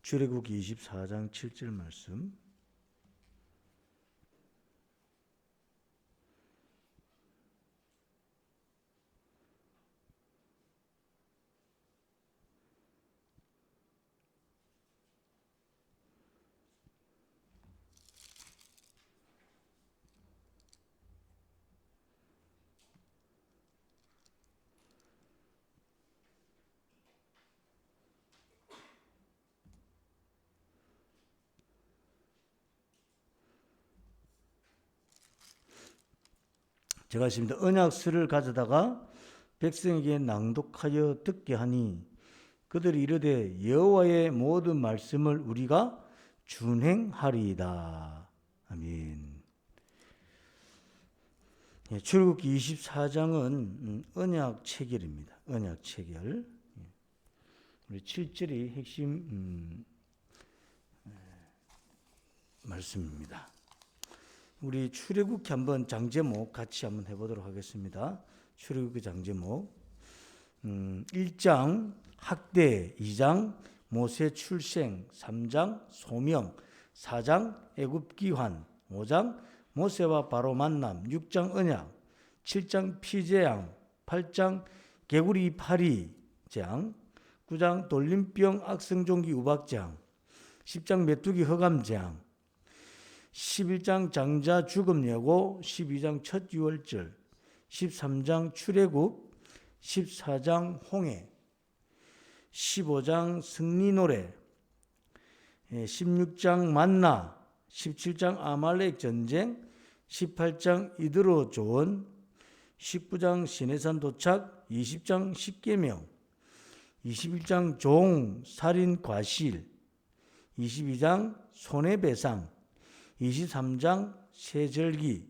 출애굽기 24장 7절 말씀. 제가 했습니다. 언약서를 가져다가 백성에게 낭독하여 듣게 하니 그들이 이르되 여호와의 모든 말씀을 우리가 준행하리이다. 아멘. 출애굽기 24장은 언약 체결입니다. 언약 체결. 우리 7절이 핵심 말씀입니다. 우리 출애굽기 한번 장제목 같이 한번 해보도록 하겠습니다. 출애굽기 장제목 1장 학대, 2장 모세 출생, 3장 소명, 4장 애굽기환, 5장 모세와 바로 만남, 6장 언약, 7장 피제양, 8장 개구리 파리장, 9장 돌림병 악성종기 우박장, 10장 메뚜기 허감장, 11장 장자 죽음 예고, 12장 첫 유월절, 13장 출애굽, 14장 홍해, 15장 승리 노래, 16장 만나, 17장 아말렉 전쟁, 18장 이드로 조언, 19장 시내산 도착, 20장 십계명, 21장 종 살인 과실, 22장 손해배상, 23장 세절기,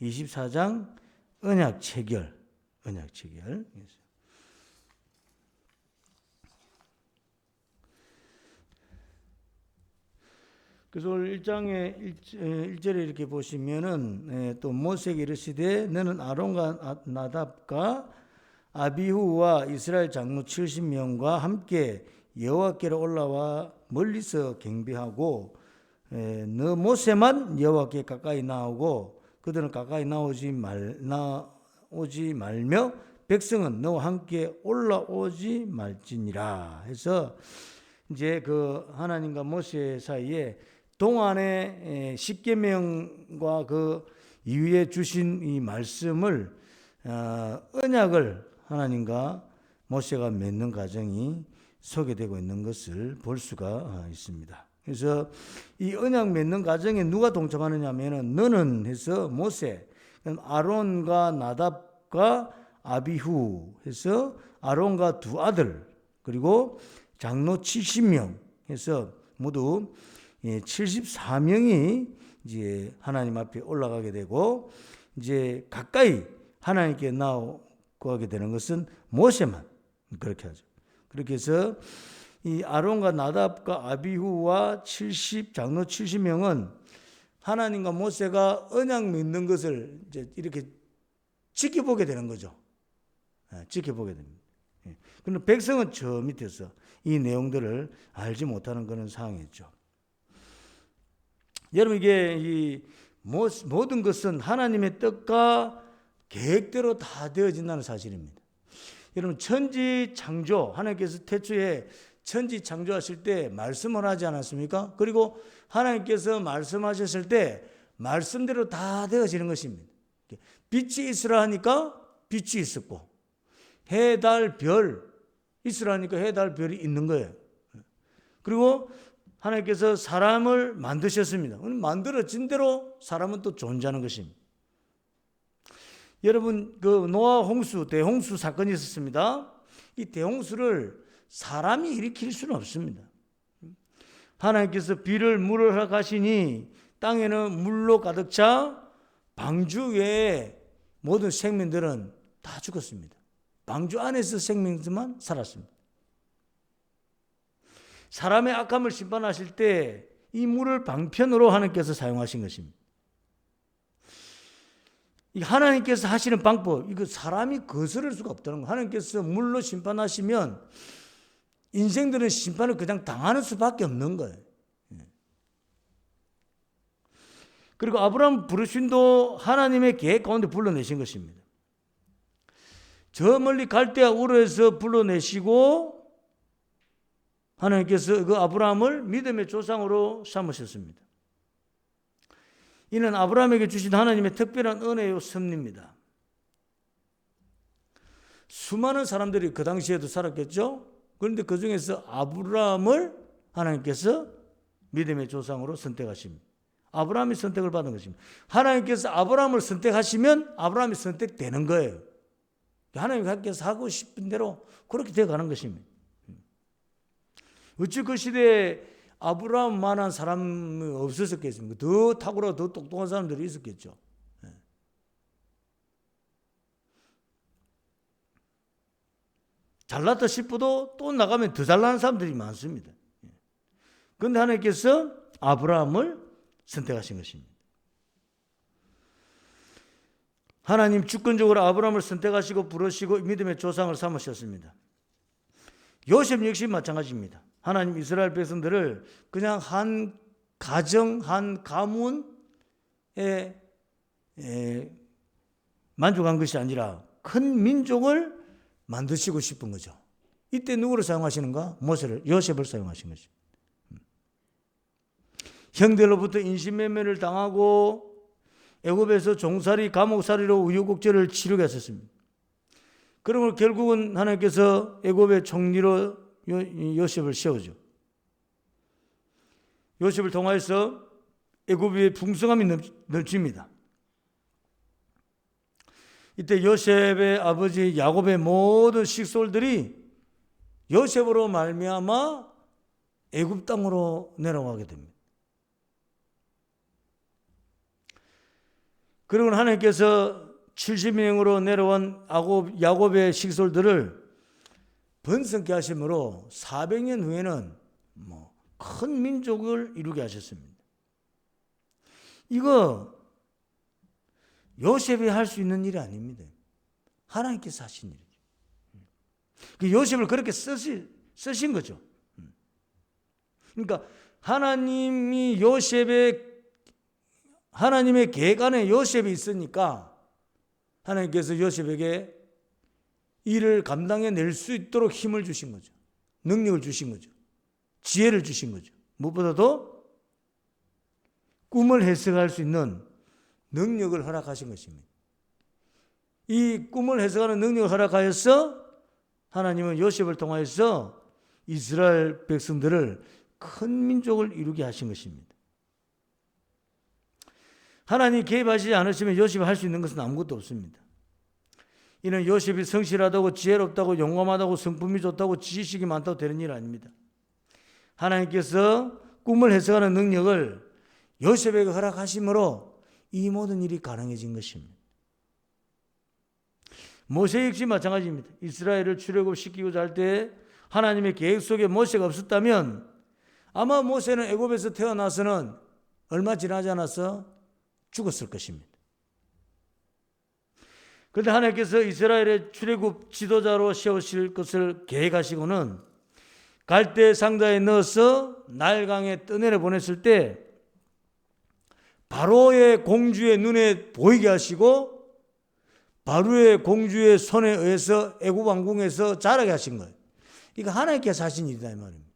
24장 언약 체결. 언약 체결. 그래서 오늘 1장의 1절에 이렇게 보시면은 또 모세에게 이르시되 너는 아론과 나답과 아비후와 이스라엘 장로 70명과 함께 여호와께로 올라와 멀리서 경배하고 너 모세만 여호와께 가까이 나오고 그들은 가까이 나오지 말며 백성은 너와 함께 올라오지 말지니라 해서 이제 그 하나님과 모세 사이에 동안의 십계명과 그 이후에 주신 이 말씀을 언약을 하나님과 모세가 맺는 과정이 소개되고 있는 것을 볼 수가 있습니다. 그래서 이 언약 맺는 과정에 누가 동참하느냐 하면은 너는 해서 모세, 아론과 나답과 아비후 해서 아론과 두 아들 그리고 장로 70명 해서 모두 74명이 이제 하나님 앞에 올라가게 되고 이제 가까이 하나님께 나오게 되는 것은 모세만 그렇게 하죠. 그렇게 해서 이 아론과 나답과 아비후와 장로 70명은 하나님과 모세가 언약 맺는 것을 이제 이렇게 지켜보게 되는 거죠. 지켜보게 됩니다. 그런데 백성은 저 밑에서 이 내용들을 알지 못하는 그런 상황이죠. 여러분 이게 이 모든 것은 하나님의 뜻과 계획대로 다 되어진다는 사실입니다. 여러분 천지 창조 하나님께서 태초에 천지 창조하실 때 말씀을 하지 않았습니까? 그리고 하나님께서 말씀하셨을 때 말씀대로 다 되어지는 것입니다. 빛이 있으라 하니까 빛이 있었고 해, 달, 별 있으라 하니까 해, 달, 별이 있는 거예요. 그리고 하나님께서 사람을 만드셨습니다. 만들어진 대로 사람은 또 존재하는 것입니다. 여러분 그 노아 홍수 대홍수 사건이 있었습니다. 이 대홍수를 사람이 일으킬 수는 없습니다. 하나님께서 비를 물을 허락하시니 땅에는 물로 가득 차 방주 외에 모든 생명들은 다 죽었습니다. 방주 안에서 생명들만 살았습니다. 사람의 악함을 심판하실 때 이 물을 방편으로 하나님께서 사용하신 것입니다. 이 하나님께서 하시는 방법, 이거 사람이 거스를 수가 없다는 거. 하나님께서 물로 심판하시면 인생들은 심판을 그냥 당하는 수밖에 없는 거예요. 그리고 아브라함 부르심도 하나님의 계획 가운데 불러내신 것입니다. 저 멀리 갈대아 우르에서 불러내시고 하나님께서 그 아브라함을 믿음의 조상으로 삼으셨습니다. 이는 아브라함에게 주신 하나님의 특별한 은혜요 섭리입니다. 수많은 사람들이 그 당시에도 살았겠죠. 그런데 그 중에서 아브라함을 하나님께서 믿음의 조상으로 선택하십니다. 아브라함이 선택을 받은 것입니다. 하나님께서 아브라함을 선택하시면 아브라함이 선택되는 거예요. 하나님께서 하고 싶은 대로 그렇게 되어가는 것입니다. 어찌 그 시대에 아브라함만한 사람이 없었겠습니까? 더 탁월하고 더 똑똑한 사람들이 있었겠죠. 잘났다 싶어도 또 나가면 더 잘나는 사람들이 많습니다. 그런데 하나님께서 아브라함을 선택하신 것입니다. 하나님 주권적으로 아브라함을 선택하시고 부르시고 믿음의 조상을 삼으셨습니다. 요셉 역시 마찬가지입니다. 하나님 이스라엘 백성들을 그냥 한 가정, 한 가문에 만족한 것이 아니라 큰 민족을 만드시고 싶은 거죠. 이때 누구를 사용하시는가? 모세를, 요셉을 사용하신 거죠. 형들로부터 인신매매를 당하고 애굽에서 종살이, 감옥살이로 우여곡절을 치르게 하셨습니다. 그러면 결국은 하나님께서 애굽의 총리로 요셉을 세우죠. 요셉을 통하여서 애굽의 풍성함이 넘칩니다. 이때 요셉의 아버지 야곱의 모든 식솔들이 요셉으로 말미암아 애굽 땅으로 내려가게 됩니다. 그리고 하나님께서 70명으로 내려온 야곱의 식솔들을 번성케 하심으로 400년 후에는 큰 민족을 이루게 하셨습니다. 이거 요셉이 할 수 있는 일이 아닙니다. 하나님께서 하신 일이죠. 요셉을 그렇게 쓰신 거죠. 그러니까 하나님이 하나님의 계획 안에 요셉이 있으니까 하나님께서 요셉에게 일을 감당해낼 수 있도록 힘을 주신 거죠. 능력을 주신 거죠. 지혜를 주신 거죠. 무엇보다도 꿈을 해석할 수 있는 능력을 허락하신 것입니다. 이 꿈을 해석하는 능력을 허락하여서 하나님은 요셉을 통하여서 이스라엘 백성들을 큰 민족을 이루게 하신 것입니다. 하나님이 개입하지 않으시면 요셉이 할 수 있는 것은 아무것도 없습니다. 이는 요셉이 성실하다고 지혜롭다고 용감하다고 성품이 좋다고 지식이 많다고 되는 일 아닙니다. 하나님께서 꿈을 해석하는 능력을 요셉에게 허락하심으로 이 모든 일이 가능해진 것입니다. 모세 역시 마찬가지입니다. 이스라엘을 출애굽시키고자 할 때 하나님의 계획 속에 모세가 없었다면 아마 모세는 애굽에서 태어나서는 얼마 지나지 않아서 죽었을 것입니다. 그런데 하나님께서 이스라엘의 출애굽 지도자로 세우실 것을 계획하시고는 갈대 상자에 넣어서 나일강에 떠내려 보냈을 때 바로의 공주의 눈에 보이게 하시고 바로의 공주의 손에 의해서 애굽 왕궁에서 자라게 하신 거예요. 이거 하나님께서 하신 일이다 이 말입니다.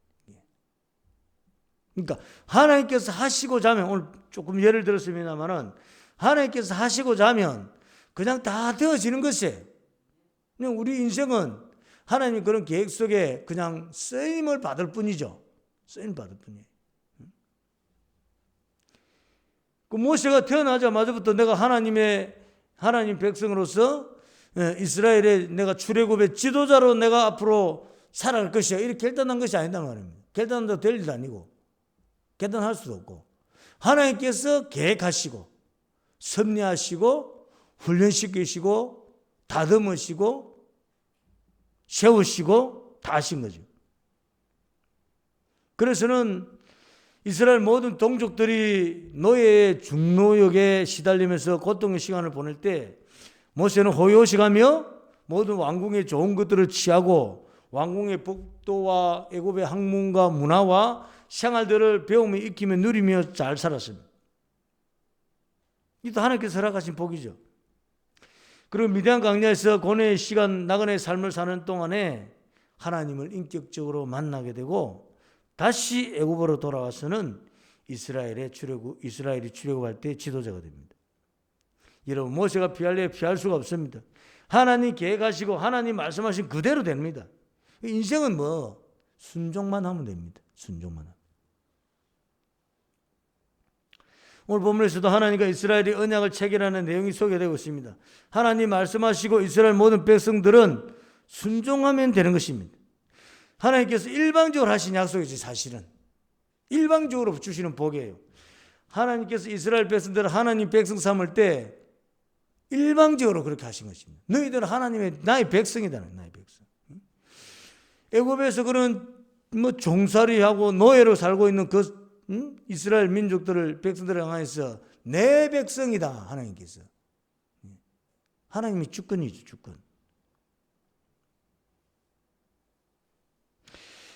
그러니까 하나님께서 하시고자 하면, 오늘 조금 예를 들었습니다만은 하나님께서 하시고자 하면 그냥 다 되어지는 것이에요. 그냥 우리 인생은 하나님이 그런 계획 속에 그냥 쓰임을 받을 뿐이죠. 쓰임 받을 뿐이에요. 그 모세가 태어나자마자부터 내가 하나님 백성으로서 이스라엘의 내가 출애굽의 지도자로 내가 앞으로 살아갈 것이야, 이렇게 결단한 것이 아니란 말입니다. 결단한다고 될 일도 아니고 결단할 수도 없고, 하나님께서 계획하시고 섭리하시고 훈련시키시고 다듬으시고 세우시고 다 하신 거죠. 그래서는 이스라엘 모든 동족들이 노예의 중노역에 시달리면서 고통의 시간을 보낼 때 모세는 호요식하며 모든 왕궁의 좋은 것들을 취하고 왕궁의 복도와 애굽의 학문과 문화와 생활들을 배우며 익히며 누리며 잘 살았습니다. 이도 하나님께서 허락하신 복이죠. 그리고 미디안 광야에서 고뇌의 시간, 나그네의 삶을 사는 동안에 하나님을 인격적으로 만나게 되고 다시 애굽으로 돌아와서는 이스라엘이 출애굽할 때 지도자가 됩니다. 여러분, 모세가 피할래 피할 수가 없습니다. 하나님 계획하시고 하나님 말씀하신 그대로 됩니다. 인생은 뭐 순종만 하면 됩니다. 순종만 하면. 오늘 본문에서도 하나님과 이스라엘이 언약을 체결하는 내용이 소개되고 있습니다. 하나님 말씀하시고 이스라엘 모든 백성들은 순종하면 되는 것입니다. 하나님께서 일방적으로 하신 약속이지 사실은. 일방적으로 주시는 복이에요. 하나님께서 이스라엘 백성들을 하나님 백성 삼을 때 일방적으로 그렇게 하신 것입니다. 너희들은 하나님의 나의 백성이다. 나의 백성. 애굽에서 그런 종살이하고 노예로 살고 있는 그 이스라엘 민족들을 백성들을 향해서 내 백성이다. 하나님께서. 하나님이 주권이죠. 주권.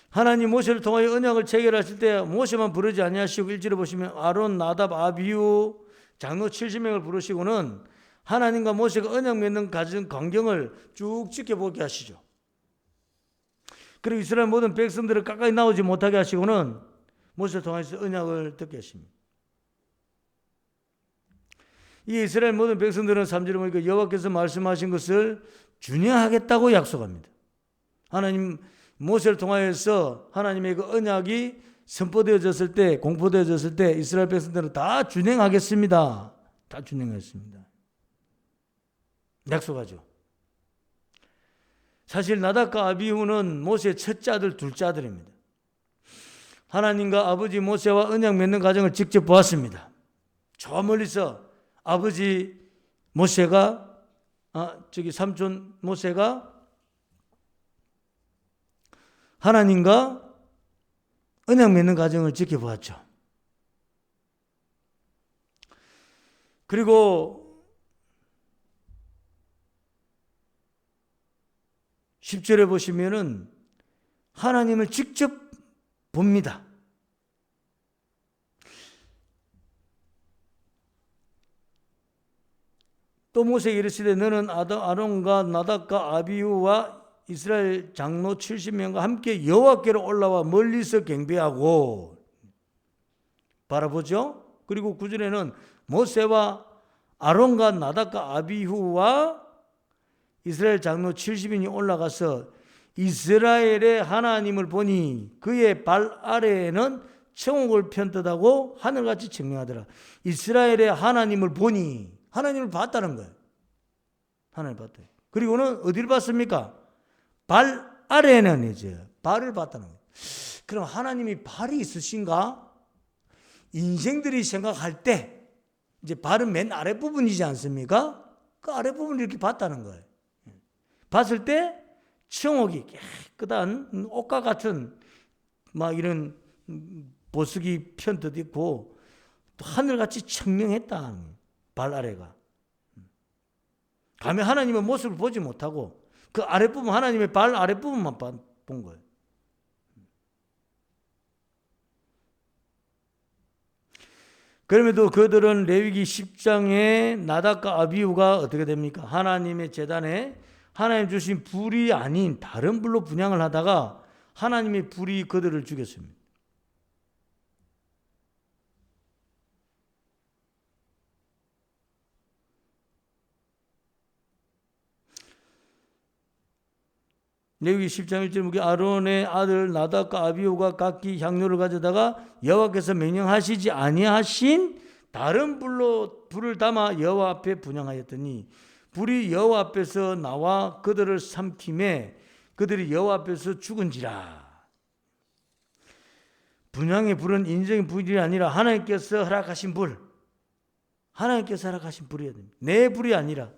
하나님 모세를 통하여 언약을 체결하실 때 모세만 부르지 아니하시고 1절에 보시면 아론, 나답, 아비후 장로 70명을 부르시고는 하나님과 모세가 언약 맺는 광경을 쭉 지켜보게 하시죠. 그리고 이스라엘 모든 백성들을 가까이 나오지 못하게 하시고는 모세를 통해서 언약을 듣게 하십니다. 이 이스라엘 모든 백성들은 3절에 보니까 여호와께서 말씀하신 것을 준행하겠다고 약속합니다. 하나님 모세를 통하여서 하나님의 그 언약이 선포되어졌을 때, 공포되어졌을 때 이스라엘 백성들은 다 준행하겠습니다. 다 준행했습니다. 약속하죠. 사실 나답과 아비후는 모세의 첫째 아들, 둘째 아들입니다. 하나님과 아버지 모세와 언약 맺는 과정을 직접 보았습니다. 저 멀리서 아버지 모세가 삼촌 모세가 하나님과 언약 맺는 과정을 지켜보았죠. 그리고 10절에 보시면은 하나님을 직접 봅니다. 또 모세에게 이르시되 너는 아론과 나답과 아비후와 이스라엘 장로 70명과 함께 여호와께로 올라와 멀리서 경배하고 바라보죠. 그리고 9절에는 모세와 아론과 나답과 아비후와 이스라엘 장로 70인이 올라가서 이스라엘의 하나님을 보니 그의 발 아래에는 천국을 편뜻하고 하늘같이 청명하더라. 이스라엘의 하나님을 보니 하나님을 봤다는 거예요. 하나님을 봤다. 그리고는 어디를 봤습니까? 발 아래에는 이제 발을 봤다는 거예요. 그럼 하나님이 발이 있으신가? 인생들이 생각할 때 이제 발은 맨 아랫부분이지 않습니까? 그 아랫부분을 이렇게 봤다는 거예요. 봤을 때 청옥이 깨끗한 옷과 같은 막 이런 보석이 편듯 있고 또 하늘같이 청명했다. 발 아래가. 감히 하나님의 모습을 보지 못하고 그 아랫부분, 하나님의 발 아랫부분만 본 거예요. 그럼에도 그들은 레위기 10장에 나답과 아비후가 어떻게 됩니까? 하나님의 제단에 하나님 주신 불이 아닌 다른 불로 분향을 하다가 하나님의 불이 그들을 죽였습니다. 레위기 10장 1절 보기 아론의 아들 나답과 아비후가 각기 향료를 가져다가 여호와께서 명령하시지 아니하신 다른 불로 불을 담아 여호와 앞에 분향하였더니 불이 여호와 앞에서 나와 그들을 삼킴에 그들이 여호와 앞에서 죽은지라. 분향의 불은 인정의 불이 아니라 하나님께서 허락하신 불. 하나님께서 허락하신 불이어야 됩니다. 내 불이 아니라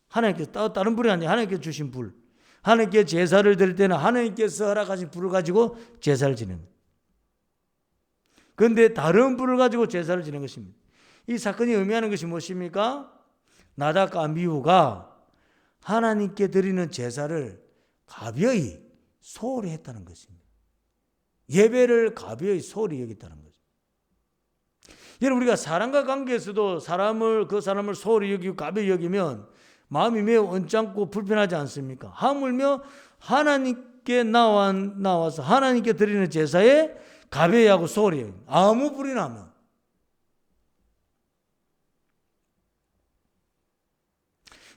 하나님께서 다른 불이 아니라 하나님께서 주신 불. 하나님께 제사를 드릴 때는 하나님께서 허락하신 불을 가지고 제사를 지냅니다. 그런데 다른 불을 가지고 제사를 지낸 것입니다. 이 사건이 의미하는 것이 무엇입니까? 나답과 아비후가 하나님께 드리는 제사를 가벼이 소홀히 했다는 것입니다. 예배를 가벼이 소홀히 여겼다는 거죠. 여러분, 우리가 사람과 관계에서도 그 사람을 소홀히 여기고 가벼이 여기면 마음이 매우 언짢고 불편하지 않습니까? 하물며 하나님께 나와서 하나님께 드리는 제사에 가벼이 하고 소홀히 여기고 아무 불이 나면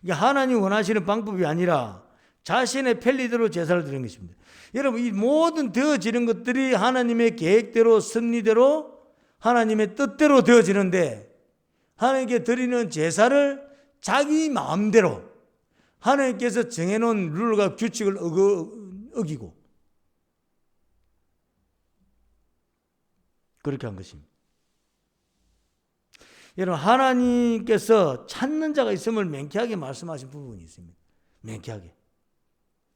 이게 하나님 원하시는 방법이 아니라 자신의 편리대로 제사를 드리는 것입니다. 여러분, 이 모든 되어지는 것들이 하나님의 계획대로 섭리대로 하나님의 뜻대로 되어지는데 하나님께 드리는 제사를 자기 마음대로 하나님께서 정해놓은 룰과 규칙을 어기고 그렇게 한 것입니다. 여러분, 하나님께서 찾는 자가 있음을 맹쾌하게 말씀하신 부분이 있습니다. 맹쾌하게.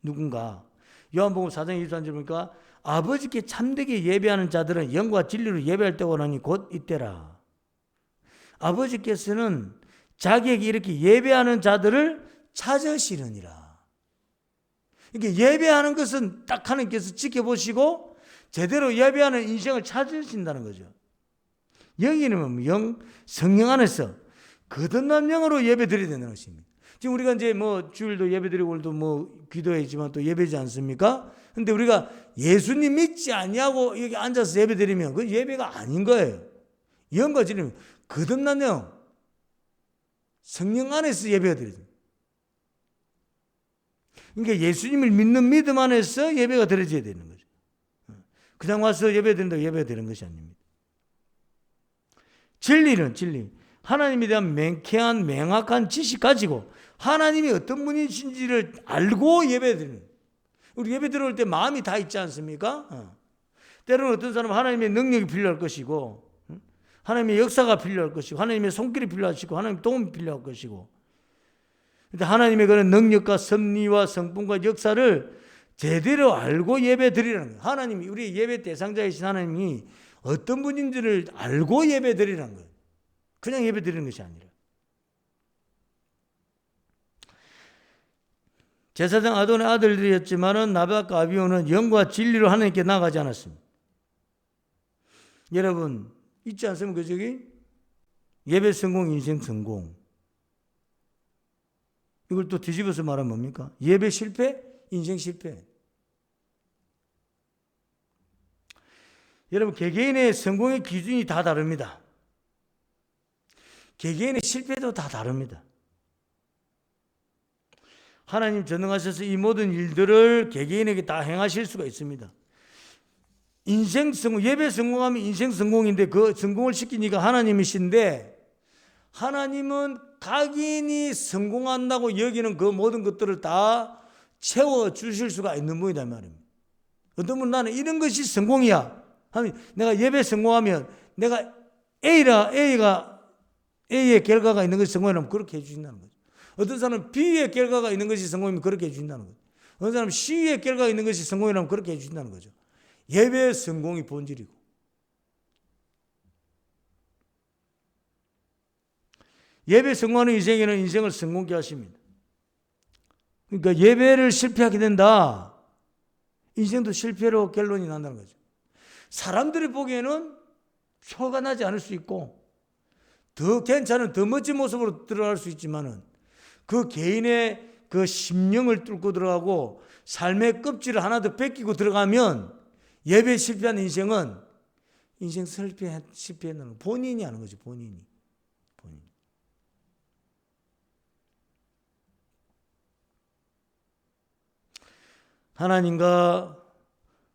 누군가 요한복음 4장 23절 보니까 아버지께 참되게 예배하는 자들은 영과 진리로 예배할 때가 오나니 곧 이때라. 아버지께서는 자기에게 이렇게 예배하는 자들을 찾으시느니라. 이렇게 예배하는 것은 딱 하나님께서 지켜보시고 제대로 예배하는 인생을 찾으신다는 거죠. 영이는 성령 안에서 거듭난 영으로 예배 드려야 된다는 것입니다. 지금 우리가 이제 주일도 예배 드리고 오늘도 기도회지만 또 예배지 않습니까? 근데 우리가 예수님 믿지 아니하고 여기 앉아서 예배 드리면 그 예배가 아닌 거예요. 영과 진리는 거듭난 영, 성령 안에서 예배가 드려야 됩니다. 그러니까 예수님을 믿는 믿음 안에서 예배가 드려져야 되는 거죠. 그냥 와서 예배 드린다고 예배가 되는 것이 아닙니다. 진리는 진리. 하나님에 대한 맹쾌한 명확한 지식 가지고 하나님이 어떤 분이신지를 알고 예배 드리는. 우리 예배 들어올 때 마음이 다 있지 않습니까? 때로는 어떤 사람은 하나님의 능력이 필요할 것이고 하나님의 역사가 필요할 것이고 하나님의 손길이 필요하시고 하나님의 도움이 필요할 것이고 근데 하나님의 그런 능력과 섭리와 성품과 역사를 제대로 알고 예배 드리라는 거예요. 하나님이 우리 예배 대상자이신 하나님이 어떤 분인지를 알고 예배 드리라는 거예요. 그냥 예배 드리는 것이 아니라. 제사장 아돈의 아들들이었지만은 나밧과 아비오는 영과 진리로 하나님께 나가지 않았습니다. 여러분 있지 않습니까? 저기 예배 성공, 인생 성공. 이걸 또 뒤집어서 말하면 뭡니까? 예배 실패, 인생 실패. 여러분 개개인의 성공의 기준이 다 다릅니다. 개개인의 실패도 다 다릅니다. 하나님 전능하셔서 이 모든 일들을 개개인에게 다 행하실 수가 있습니다. 인생 성공, 예배 성공하면 인생 성공인데 그 성공을 시킨 이가 하나님이신데 하나님은 각인이 성공한다고 여기는 그 모든 것들을 다 채워주실 수가 있는 분이란 말입니다. 어떤 분은 나는 이런 것이 성공이야. 내가 예배 성공하면 내가 A의 결과가 있는 것이 성공이라면 그렇게 해주신다는 거죠. 어떤 사람은 B의 결과가 있는 것이 성공이면 그렇게 해주신다는 거죠. 어떤 사람은 C의 결과가 있는 것이 성공이라면 그렇게 해주신다는 거죠. 예배의 성공이 본질이고. 예배 성공하는 인생에는 인생을 성공케 하십니다. 그러니까 예배를 실패하게 된다. 인생도 실패로 결론이 난다는 거죠. 사람들이 보기에는 표가 나지 않을 수 있고 더 괜찮은 더 멋진 모습으로 들어갈 수 있지만은 그 개인의 그 심령을 뚫고 들어가고 삶의 껍질을 하나 더 벗기고 들어가면 예배 실패한 인생은 인생 실패했는 본인이 하는 거죠. 본인. 하나님과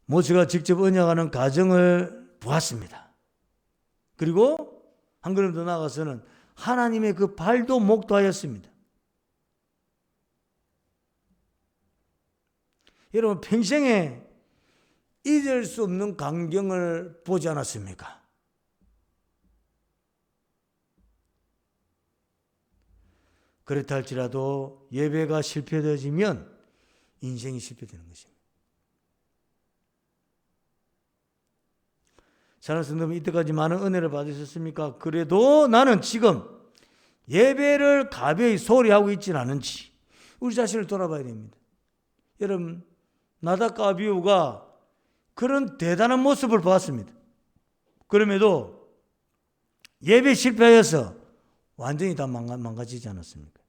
모세가 직접 언약하는 과정을 보았습니다. 그리고 한 걸음 더 나아가서는 하나님의 그 발도 목도하였습니다. 여러분 평생에 잊을 수 없는 광경을 보지 않았습니까? 그렇다 할지라도 예배가 실패되어지면 인생이 실패되는 것입니다. 사랑하는 성도님, 이때까지 많은 은혜를 받으셨습니까? 그래도 나는 지금 예배를 가벼이 소홀히 하고 있지는 않은지 우리 자신을 돌아봐야 됩니다. 여러분, 나답과 아비후가 그런 대단한 모습을 보았습니다. 그럼에도 예배 실패하여서 완전히 다 망가지지 않았습니까?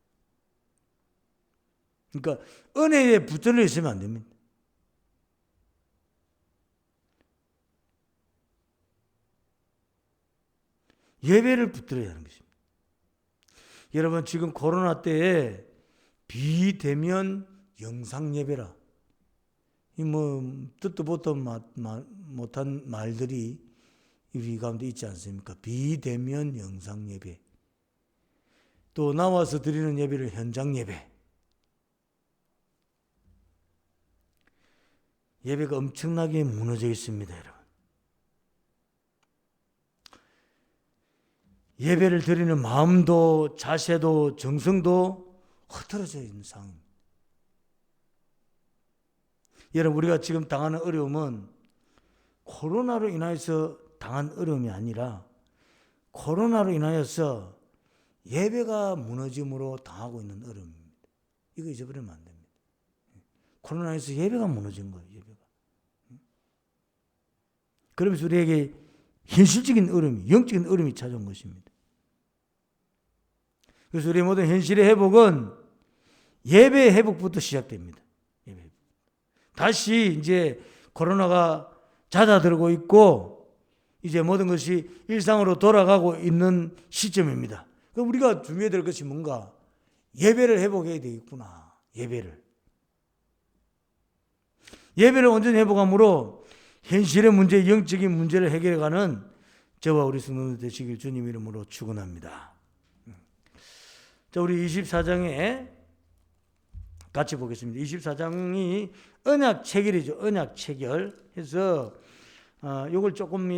그러니까 은혜에 붙들려 있으면 안 됩니다. 예배를 붙들어야 하는 것입니다. 여러분, 지금 코로나 때에 비대면 영상 예배라, 이 뜻도 보도 못한 말들이 우리 가운데 있지 않습니까? 비대면 영상 예배, 또 나와서 드리는 예배를 현장 예배. 예배가 엄청나게 무너져 있습니다, 여러분. 예배를 드리는 마음도 자세도 정성도 흐트러져 있는 상황입니다. 여러분, 우리가 지금 당하는 어려움은 코로나로 인하여서 당한 어려움이 아니라 코로나로 인하여서 예배가 무너짐으로 당하고 있는 어려움입니다. 이거 잊어버리면 안 됩니다. 코로나에서 예배가 무너진 거예요. 예배가. 그러면서 우리에게 현실적인 어려움이, 영적인 어려움이 찾아온 것입니다. 그래서 우리 모든 현실의 회복은 예배의 회복부터 시작됩니다. 예배 회복. 다시 이제 코로나가 잦아들고 있고 이제 모든 것이 일상으로 돌아가고 있는 시점입니다. 그럼 우리가 준비해야 될 것이 뭔가? 예배를 회복해야 되겠구나. 예배를 온전히 회복함으로 현실의 문제, 영적인 문제를 해결해가는 저와 우리 성도들 되시길 주님 이름으로 축원합니다. 자, 우리 24장에 같이 보겠습니다. 24장이 언약 체결이죠. 언약 체결 해서 이걸 조금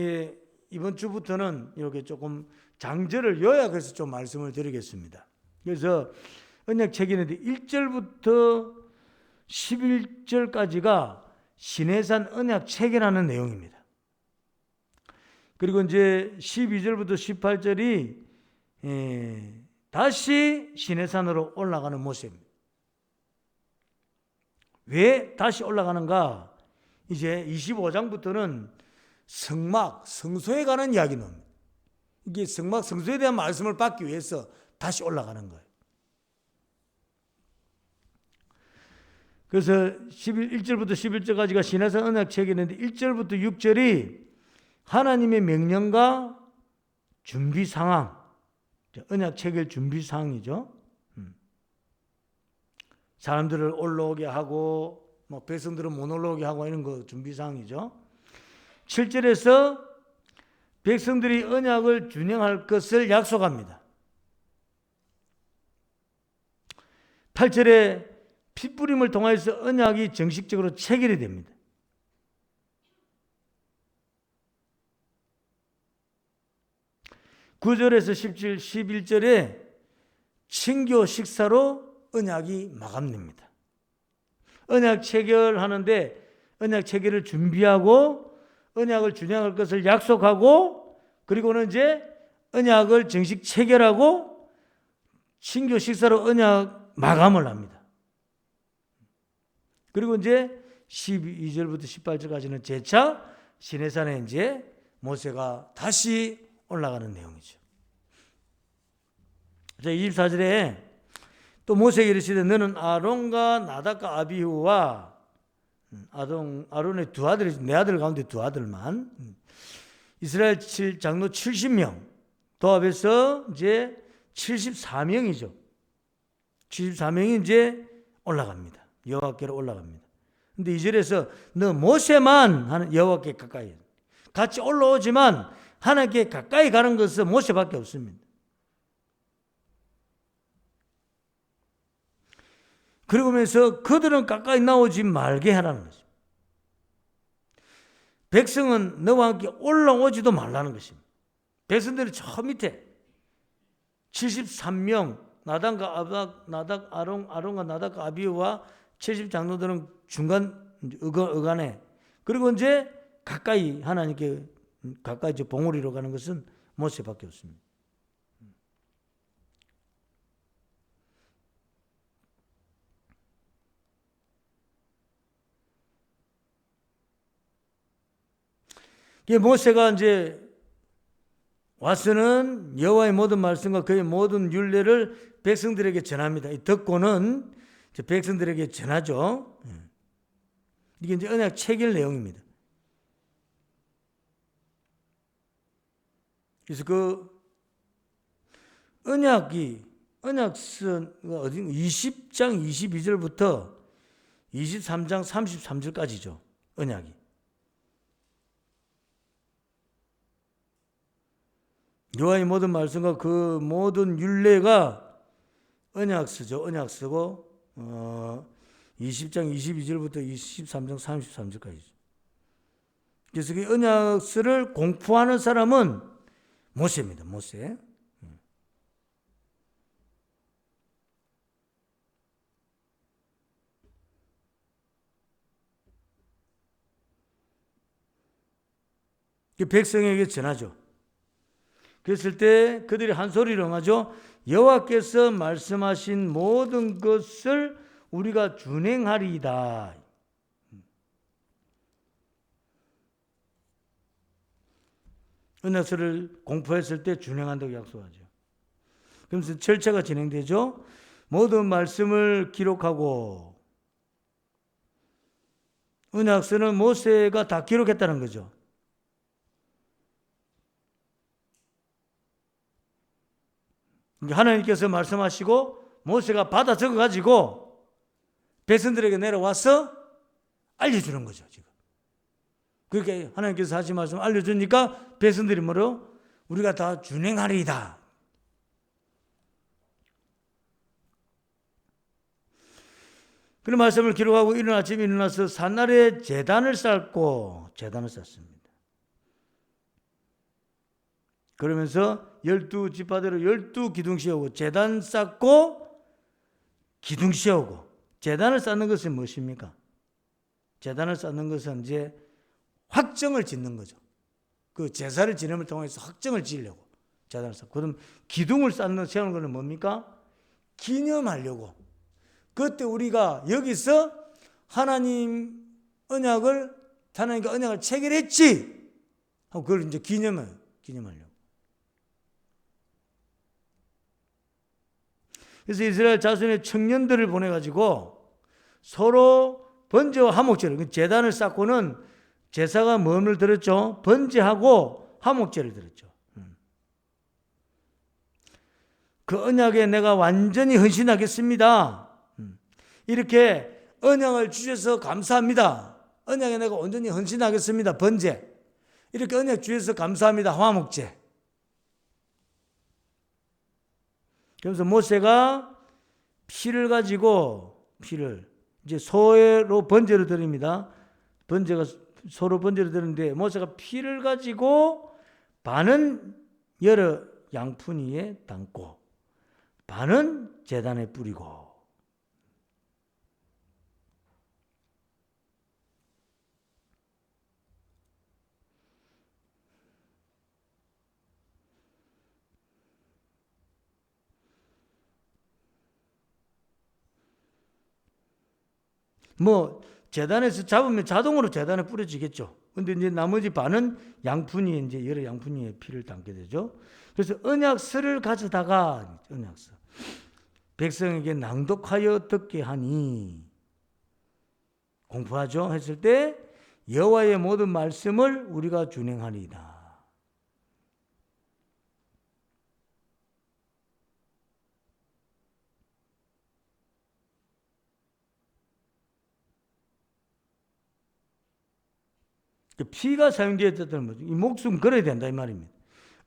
이번 주부터는 이렇게 조금 장절을 요약해서 좀 말씀을 드리겠습니다. 그래서 언약 체결인데 1절부터 11절까지가 시내산 언약 체결하는 내용입니다. 그리고 이제 12절부터 18절이 다시 시내산으로 올라가는 모습입니다. 왜 다시 올라가는가? 이제 25장부터는 성막, 성소에 관한 이야기는 이게 성막, 성소에 대한 말씀을 받기 위해서 다시 올라가는 거예요. 그래서 1절부터 11절까지가 시내산 언약 체결인데 1절부터 6절이 하나님의 명령과 준비 상황, 언약 체결 준비 상황이죠. 사람들을 올라오게 하고 백성들은 못 올라오게 하고 이런 거 준비 상황이죠. 7절에서 백성들이 언약을 준행할 것을 약속합니다. 8절에 핏부림을 통해서 언약이 정식적으로 체결이 됩니다. (9절에서 10절, 11절에) 친교 식사로 언약이 마감됩니다. 언약 체결하는데 언약 체결을 준비하고 언약을 준행할 것을 약속하고 그리고는 이제 언약을 정식 체결하고 친교 식사로 언약 마감을 합니다. 그리고 이제 12절부터 18절까지는 재차 시내산에 이제 모세가 다시 올라가는 내용이죠. 자, 24절에 또 모세에게 이르시되 너는 아론과 나답과 아비후와 아론의 두 아들이 내 아들 가운데 두 아들만 이스라엘 장로 70명 도합해서 이제 74명이죠. 74명이 이제 올라갑니다. 여호와께로 올라갑니다. 근데 2절에서 너 모세만 하는 여호와께 가까이 같이 올라오지만 하나님께 가까이 가는 것은 모세밖에 없습니다. 그러면서 그들은 가까이 나오지 말게 하라는 것입니다. 백성은 너와 함께 올라오지도 말라는 것입니다. 백성들이 저 밑에 73명 아론과 나답과 아비후와 70장로들은 중간 어간에 그리고 이제 가까이 하나님께 가까이 봉우리로 가는 것은 모세밖에 없습니다. 모세가 이제 와서는 여호와의 모든 말씀과 그의 모든 율례를 백성들에게 전합니다. 듣고는 백성들에게 전하죠. 이게 이제 언약 체결 내용입니다. 그래서 그 언약서가 어디 20장 22절부터 23장 33절까지죠. 언약이. 여호와의 모든 말씀과 그 모든 율례가 언약서죠. 언약서고 20장 22절부터 23장 33절까지죠. 그래서 그 언약서를 공포하는 사람은 모세입니다. 모세. 백성에게 전하죠. 그랬을 때 그들이 한 소리를 응하죠. 여호와께서 말씀하신 모든 것을 우리가 준행하리이다. 언약서를 공포했을 때 준행한다고 약속하죠. 그러면서 절차가 진행되죠. 모든 말씀을 기록하고, 언약서는 모세가 다 기록했다는 거죠. 하나님께서 말씀하시고 모세가 받아 적어가지고 백성들에게 내려와서 알려주는 거죠. 지금 그렇게 하나님께서 하신 말씀 알려주니까 백성들이 뭐로? 우리가 다 준행하리이다. 그런 말씀을 기록하고 이른 아침에 일어나서 산날에 제단을 쌓고 제단을 쌓습니다. 그러면서 12지파대로 12기둥 씌우고 제단 쌓고 기둥 씌우고. 제단을 쌓는 것은 무엇입니까? 제단을 쌓는 것은 이제 확정을 짓는 거죠. 그 제사를 지냄을 통해서 확정을 지으려고 제단을 쌓고. 그럼 기둥을 세우는 것은 뭡니까? 기념하려고. 그때 우리가 여기서 하나님과 언약을 체결했지 하고 그걸 이제 기념하려고. 그래서 이스라엘 자손의 청년들을 보내가지고 서로 번제와 화목제를, 제단을 쌓고는 제사가 뭐를 드렸죠? 번제하고 화목제를 드렸죠. 그 언약에 내가 완전히 헌신하겠습니다. 이렇게 언약을 주셔서 감사합니다. 언약에 내가 온전히 헌신하겠습니다. 번제. 이렇게 언약 주셔서 감사합니다. 화목제. 그래서 모세가 피를 가지고 이제 소로 번제를 드립니다. 번제가 소로 번제를 드리는데 모세가 피를 가지고 반은 여러 양푼 위에 담고 반은 제단에 뿌리고. 제단에서 잡으면 자동으로 제단에 뿌려지겠죠. 근데 이제 나머지 반은 양푼이 이제 여러 양푼이에 피를 담게 되죠. 그래서 언약서를 가져다가 언약서 백성에게 낭독하여 듣게 하니 공부하죠. 했을 때 여호와의 모든 말씀을 우리가 준행하리이다. 피가 사용되었다는 거죠. 이 목숨 걸어야 된다 이 말입니다.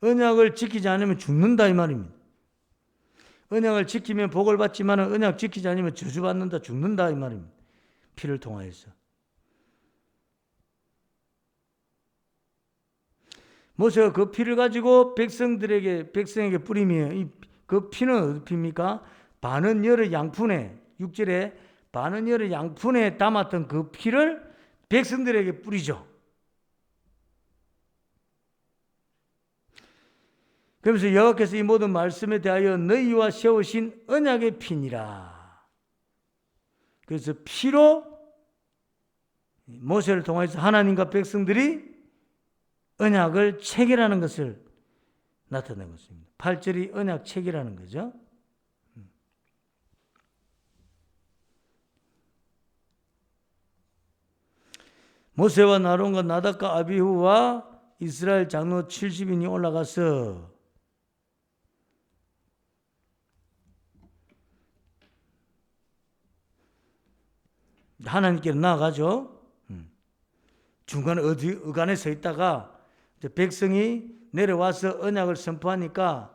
언약을 지키지 않으면 죽는다 이 말입니다. 언약을 지키면 복을 받지만 언약 지키지 않으면 저주받는다, 죽는다 이 말입니다. 피를 통하여서. 모세가 그 피를 가지고 백성에게 뿌리면 그 피는 어디 피입니까? 반은 여러 양푼에 6절에 반은 여러 양푼에 담았던 그 피를 백성들에게 뿌리죠. 그러면서 여호와께서 이 모든 말씀에 대하여 너희와 세우신 언약의 피니라. 그래서 피로 모세를 통해서 하나님과 백성들이 언약을 체계라는 것을 나타낸 것입니다. 8절이 언약 체계라는 거죠. 모세와 아론과 나답과 아비후와 이스라엘 장로 70인이 올라가서 하나님께 나아가죠. 중간에 어간에 서 있다가 이제 백성이 내려와서 언약을 선포하니까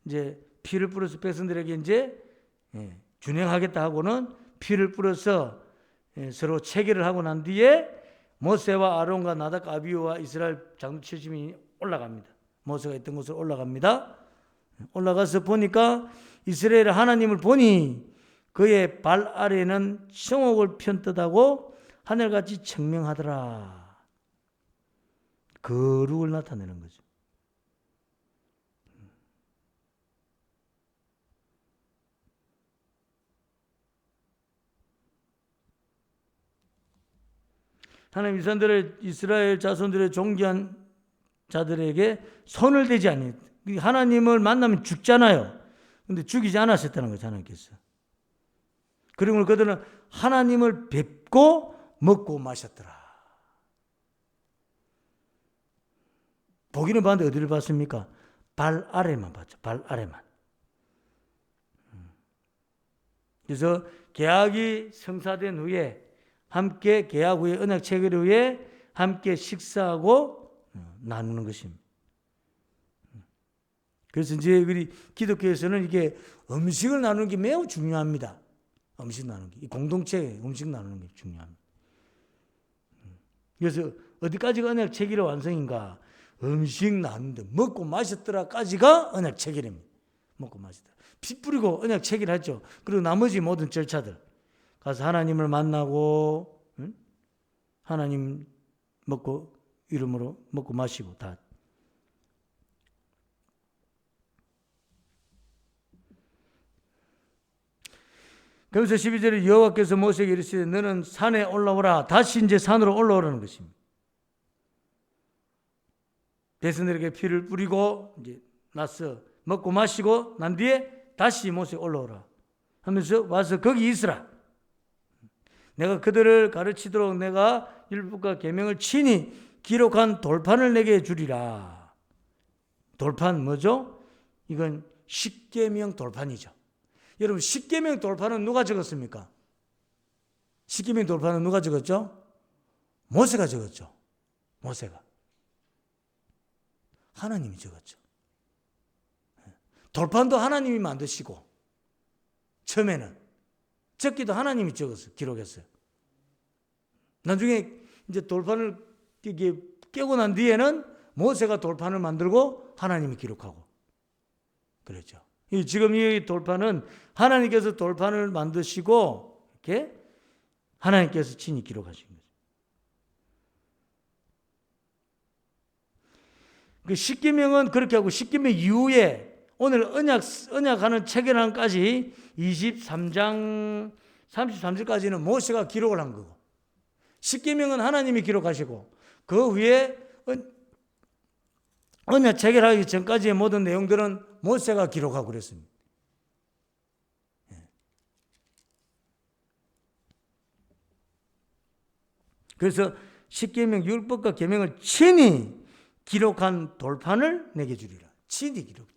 이제 피를 뿌려서 백성들에게 이제 준행하겠다 하고는 피를 뿌려서 서로 체계를 하고 난 뒤에 모세와 아론과 나답과 아비후와 이스라엘 장로 70인이 올라갑니다. 모세가 있던 곳으로 올라갑니다. 올라가서 보니까 이스라엘 하나님을 보니 그의 발 아래는 청옥을 편뜻하고 하늘같이 청명하더라. 거룩을 나타내는 거죠. 하나님 이스라엘 자손들의 존귀한 자들에게 손을 대지 아니. 하나님을 만나면 죽잖아요. 근데 죽이지 않았었다는 거죠, 하나님께서. 그리고 그들은 하나님을 뵙고 먹고 마셨더라. 보기는 봤는데 어디를 봤습니까? 발 아래만 봤죠. 발 아래만. 그래서 계약이 성사된 후에 함께 계약 후에 언약 체결 후에 함께 식사하고 나누는 것입니다. 그래서 이제 우리 기독교에서는 이게 음식을 나누는 게 매우 중요합니다. 음식 나누는 게. 공동체 음식 나누는 게 중요합니다. 그래서 어디까지가 언약 체결의 완성인가? 음식 나누는데 먹고 마셨더라까지가 언약 체결입니다. 먹고 마셨더라. 피 뿌리고 언약 체결하죠. 그리고 나머지 모든 절차들. 가서 하나님을 만나고 하나님 먹고 이름으로 먹고 마시고 다. 그러면서 12절에 여호와께서 모세에게 이르시되 너는 산에 올라오라. 다시 이제 산으로 올라오라는 것입니다. 백성들에게 피를 뿌리고 이제 나서 먹고 마시고 난 뒤에 다시 모세 올라오라 하면서 와서 거기 있으라. 내가 그들을 가르치도록 내가 율법과 계명을 친히 기록한 돌판을 내게 주리라. 돌판 뭐죠? 이건 십계명 돌판이죠. 여러분 십계명 돌판은 누가 적었습니까? 십계명 돌판은 누가 적었죠? 모세가 적었죠. 모세가. 하나님이 적었죠. 돌판도 하나님이 만드시고 처음에는 적기도 하나님이 적었어요. 기록했어요. 나중에 이제 돌판을 깨고 난 뒤에는 모세가 돌판을 만들고 하나님이 기록하고 그랬죠. 지금 이 돌판은 하나님께서 돌판을 만드시고 이렇게 하나님께서 친히 기록하신 거죠. 그 십계명은 그렇게 하고 십계명 이후에 오늘 언약하는 체결함까지 23장 33절까지는 모세가 기록을 한 거고 십계명은 하나님이 기록하시고 그 후에 언약 체결하기 전까지의 모든 내용들은 모세가 기록하고 그랬습니다. 그래서 십계명 율법과 계명을 친히 기록한 돌판을 내게 주리라. 친히 기록했다.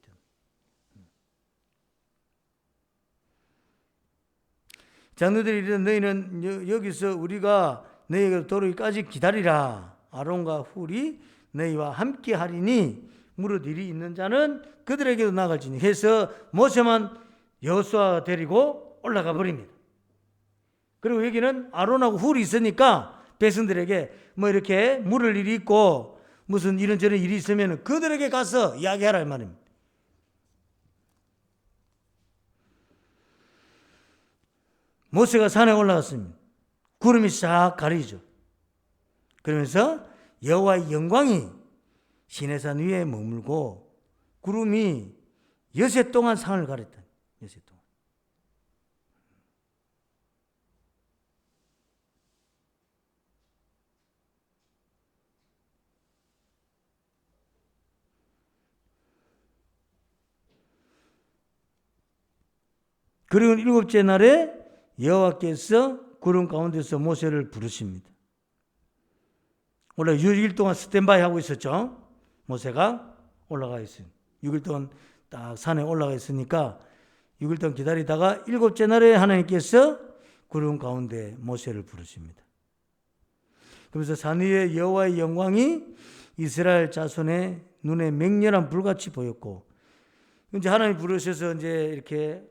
장로들이 이르되 너희는 여기서 우리가 너희에게 도로기까지 기다리라. 아론과 훌이 너희와 함께 하리니 무릇 일이 있는 자는 그들에게도 나갈지니 해서 모세만 여호수아 데리고 올라가 버립니다. 그리고 여기는 아론하고 훌이 있으니까 백성들에게 뭐 이렇게 물을 일이 있고 무슨 이런저런 일이 있으면 그들에게 가서 이야기하라 이 말입니다. 모세가 산에 올라갔습니다. 구름이 싹 가리죠. 그러면서 여호와의 영광이 시내산 위에 머물고 구름이 여세 동안 상을 가렸다. 여세 동안. 그리고 일곱째 날에 여호와께서 구름 가운데서 모세를 부르십니다. 원래 6일 동안 스탠바이 하고 있었죠. 모세가 올라가 있어요. 6일 동안 딱 산에 올라가 있으니까 6일 동안 기다리다가 일곱째 날에 하나님께서 구름 가운데 모세를 부르십니다. 그래서 산 위에 여호와의 영광이 이스라엘 자손의 눈에 맹렬한 불같이 보였고, 이제 하나님 부르셔서 이제 이렇게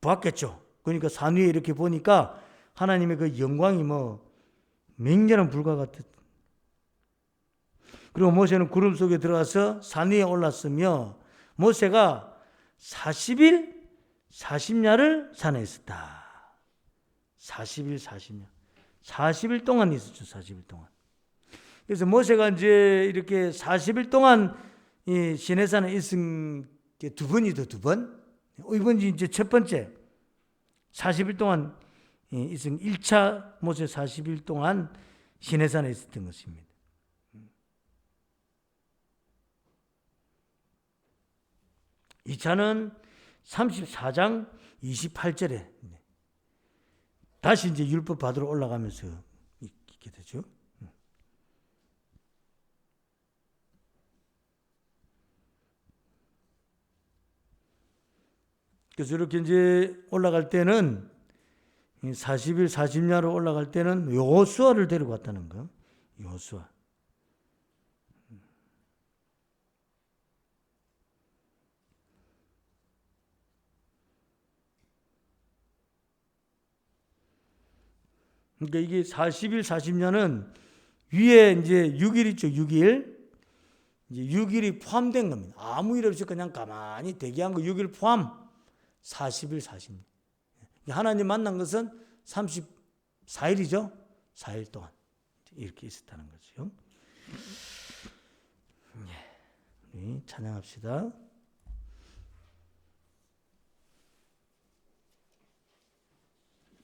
보았겠죠. 그러니까 산 위에 이렇게 보니까 하나님의 그 영광이 맹렬한 불과 같았. 그리고 모세는 구름 속에 들어가서 산 위에 올랐으며 모세가 40일 40야를 산에 있었다. 40일 40야. 40일 동안 있었죠. 40일 동안. 그래서 모세가 이제 이렇게 40일 동안 이 시내산에 있은 게 두 번이죠. 두 번. 이번이 이제 첫 번째. 40일 동안 있은 1차 모세 40일 동안 시내산에 있었던 것입니다. 2차는 34장 28절에 다시 이제 율법 받으러 올라가면서 있게 되죠. 그래서 이렇게 이제 올라갈 때는 40일 40야로 올라갈 때는 여호수아를 데리고 왔다는 거예요. 여호수아. 그러니까 이게 40일 40야는 위에 이제 6일 있죠. 6일. 이제 6일이 포함된 겁니다. 아무 일 없이 그냥 가만히 대기한 거 6일 포함 40일 40야. 하나님 만난 것은 34일이죠. 4일 동안 이렇게 있었다는 거죠. 찬양합시다.